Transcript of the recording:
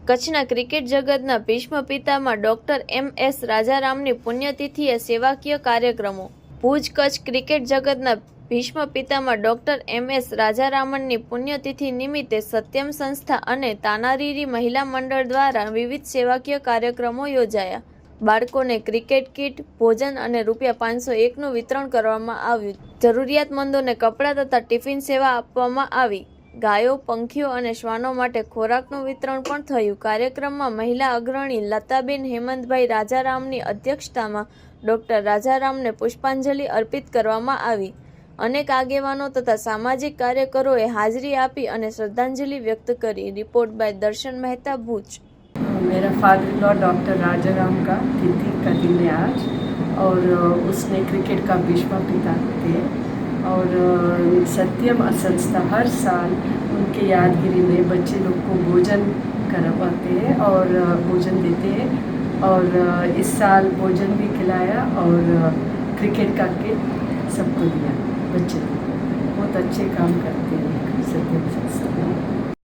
કચ્છના ક્રિકેટ જગતના Bhishma પિતામાં doctor M S. રાજારામની પુણ્યતિથિએ સેવાકીય કાર્યક્રમો. ભુજ કચ્છ ક્રિકેટ જગતના ભીષ્મ પિતામાં ડોક્ટર એમ.એસ. રાજારામનની પુણ્યતિથિ નિમિત્તે સત્યમ સંસ્થા અને તાનારીરી મહિલા મંડળ દ્વારા વિવિધ સેવાકીય કાર્યક્રમો યોજાયા. બાળકોને ક્રિકેટ કીટ, ભોજન અને રૂ.501નું વિતરણ કરવામાં આવ્યું. જરૂરિયાતમંદોને કપડાં તથા ટિફિન સેવા આપવામાં આવી. ગાયો, પંખીઓ અને શ્વાનો માટે ખોરાકનું વિતરણ પણ થયું. કાર્યક્રમમાં મહિલા અગ્રણી લતાબેન હેમંતભાઈ રાજારામની અધ્યક્ષતામાં ડોક્ટર રાજારામને પુષ્પાંજલિ અર્પિત કરવામાં આવી. અનેક આગેવાનો તથા સામાજિક કાર્યકરોએ હાજરી આપી અને શ્રદ્ધાંજલિ વ્યક્ત કરી. રિપોર્ટ બાય દર્શન મહેતા, भूज। मेरा father in law doctor Rajaram का तिथि का दिन है आज, और उसने क्रिकेट का भीष्म पिता थे, और सत्यम संस्था हर साल उनके यादगिरी में बच्चे लोग को भोजन करवाते हैं और भोजन देते हैं, और इस साल भोजन भी खिलाया और क्रिकेट का किट सबको दिया। बच्चे बहुत अच्छे काम करते हैं सत्यम संस्था।